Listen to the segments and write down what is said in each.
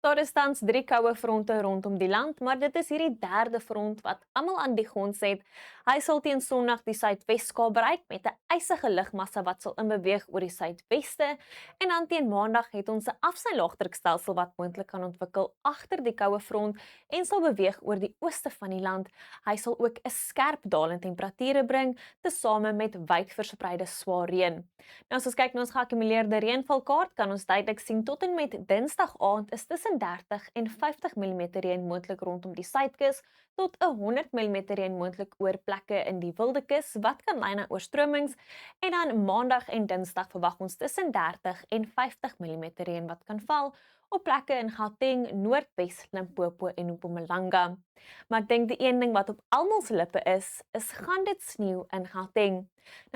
Daar is tans 3 koue fronte rondom die land, maar dit is hierdie derde front wat almal aan die gons het. Hy sal teen Sondag die Suidwes-Kaap bereik met 'n ysige lugmassa wat sal inbeweeg oor die suidweste en dan teen Maandag het ons 'n afsny-laagdrukstelsel wat moontlik kan ontwikkel agter die koue front en sal beweeg oor die ooste van die land. Hy sal ook 'n skerp daal in temperature bring, tesame met wyd verspreide swaar reën. Nou as ons kyk na ons geakkumuleerde reënvalkaart, kan ons duidelik sien tot en met Dinsdag aand is tussen 30 en 50 mm reën moontlik rondom die suidkus tot 100 mm reën moontlik oor plekke in die Wildekus wat kan lei na oorstromings en dan Maandag en Dinsdag verwag ons tussen 30 en 50 mm reën wat kan val op plekke in Gauteng, Noordwes, Limpopo en Mpumalanga. Maar ek dink die een ding wat op almal se lippe is gaan dit sneeu in Gauteng.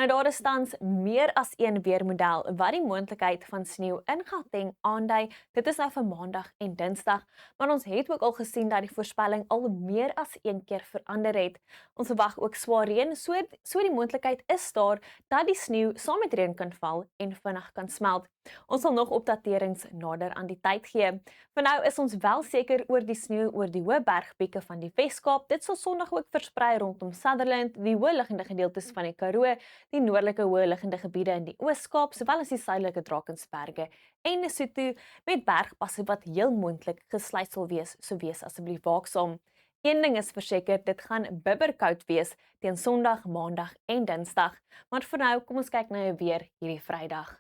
Nou daar is tans meer as een weermodel wat die moontlikheid van sneeu in Gauteng aandui. Dit is nou vir Maandag en Dinsdag, maar ons het ook al gesien dat die voorspelling al meer as een keer verander het. Ons verwag ook swaar reën, so die moontlikheid is daar dat die sneeu saam met reën kan val en vinnig kan smelt. Ons sal nog opdaterings nader aan die tyd gee. Vir nou is ons wel seker oor die sneeu oor die hoë bergpieke van die Wes-Kaap. Dit sal Sondag ook versprei rondom Sutherland, die hoëliggende gedeeltes van die Karoo, die noordelike hoëliggende gebiede in die Oos-Kaap, sowel as die suidelike Drakensberge en Lesotho met bergpasse wat heel moontlik gesluit sal wees, so wees asseblief waaksaam. Een ding is verseker, dit gaan bibberkoud wees teen Sondag, Maandag en Dinsdag. Maar vir nou, kom ons kyk nou weer hierdie Vrydag.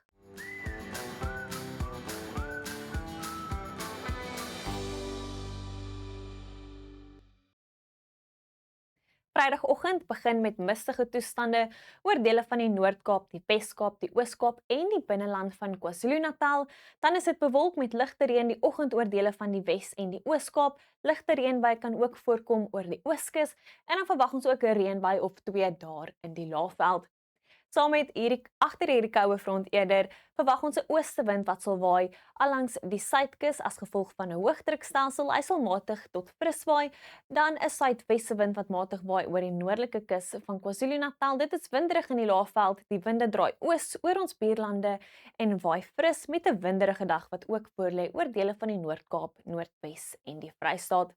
Vrydagoggend begin met mistige toestande oor dele van die Noord-Kaap, die Wes-Kaap, die Oos-Kaap en die binneland van KwaZulu-Natal. Dan is dit bewolk met ligte reën die oggend oor dele van die Wes en die Oos-Kaap. Ligte reënbuie kan ook voorkom oor die Ooskus en dan verwag ons ook 'n reënbui of 2 daar in die Laagveld. Saam met agter hierdie koue front eerder verwag ons 'n oostewind wat sal waai allangs die suidkus as gevolg van 'n hoëdrukstelsel. Hy sal matig tot fris waai, dan 'n suidweste wind wat matig waai oor die noordelike kus van KwaZulu-Natal. Dit is winderig in die Laagveld. Die winde draai oos oor ons buurlande en waai fris met 'n winderige dag wat ook voorlê oor dele van die Noord-Kaap, Noordwes en die Vrystaat.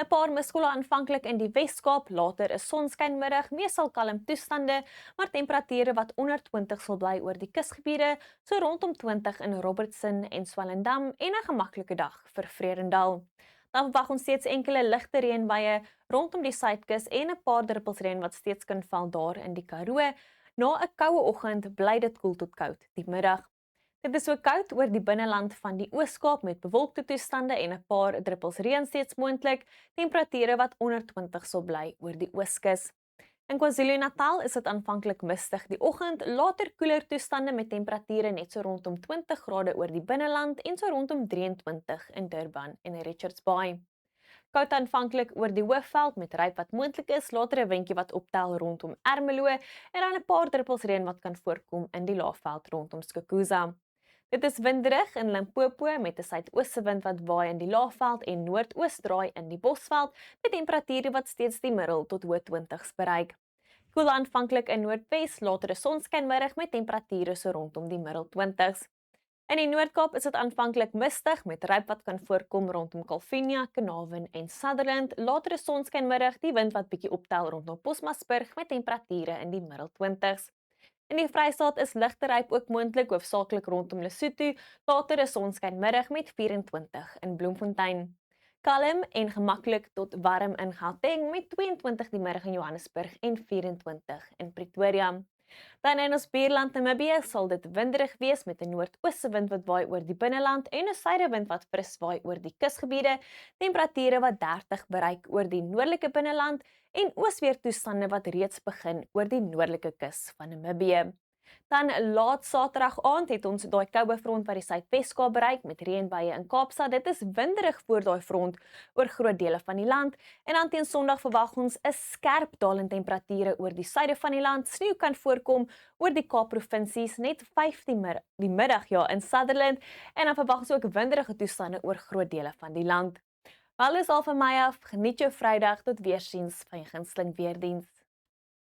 'n Paar miskolle aanvanklik in die Wes-Kaap, later 'n sonskynmiddag, meestal kalm toestande, maar temperature wat onder 20 sal bly oor die kusgebiede, so rondom 20 in Robertson en Swellendam en 'n gemaklike dag vir Vredendal. Dan verwag ons steeds enkele ligte reënbuie rondom die suidkus en 'n paar druppels reën wat steeds kan val daar in die Karoo. Na 'n koue oggend bly dit koel tot koud die middag. Dit is so koud oor die binneland van die Oos-Kaap met bewolkte toestande en 'n paar druppels reën steeds moontlik, temperature wat onder 20 sal bly oor die Ooskus. In KwaZulu-Natal is dit aanvanklik mistig die oggend, later koeler toestande met temperature net so rondom 20 grade oor die binneland en so rondom 23 in Durban en Richards Bay. Koud aanvanklik oor die Hoëveld met ryp wat moontlik is, later 'n windjie wat optel rondom Ermelo en dan 'n paar druppels reën wat kan voorkom in die Laagveld rondom Skukuza. Dit is winderig in Limpopo met 'n suidoostewind wat waai in die Laagveld en noordoos draai in die Bosveld met temperature wat steeds die middel tot hoë 20's bereik. Koel aanvanklik in Noordwes, later 'n sonskynmiddag met temperature so rondom die middel 20's. In die Noord-Kaap is dit aanvanklik mistig met ryp wat kan voorkom rondom Calvinia, Carnarvon en Sutherland, later 'n sonskynmiddag, die wind wat bietjie optel rondom Posmasburg met temperature in die middel 20's. In die Vrystaat is ligte ryp ook moontlik, hoofsaaklik rondom Lesotho, later 'n sonskynmiddag met 24 in Bloemfontein. Kalm en gemaklik tot warm in Gauteng met 22 die middag in Johannesburg en 24 in Pretoria. Dan in ons buurland Namibië sal dit winderig wees met 'n noordoostewind wat waai oor die binneland en 'n suidewind wat fris waai oor die kusgebiede, temperature wat 30 bereik oor die noordelike binneland en oosweertoestande wat reeds begin oor die noordelike kus van Namibië. Dan laat Saterdag aand het ons daai koue front wat die Suidwes-Kaap bereik met reënbuie in Kaapstad. Dit is winderig voor daai front oor groot dele van die land en dan teen Sondag verwag ons 'n skerp daal in temperature oor die suide van die land. Sneeu kan voorkom oor die Kaap-provinsies net 5 die middag in Sutherland en dan verwag ons ook winderige toestande oor groot dele van die land. Wel is al van my af. Geniet jou Vrydag, tot weersiens van jou gunsteling weerdiens.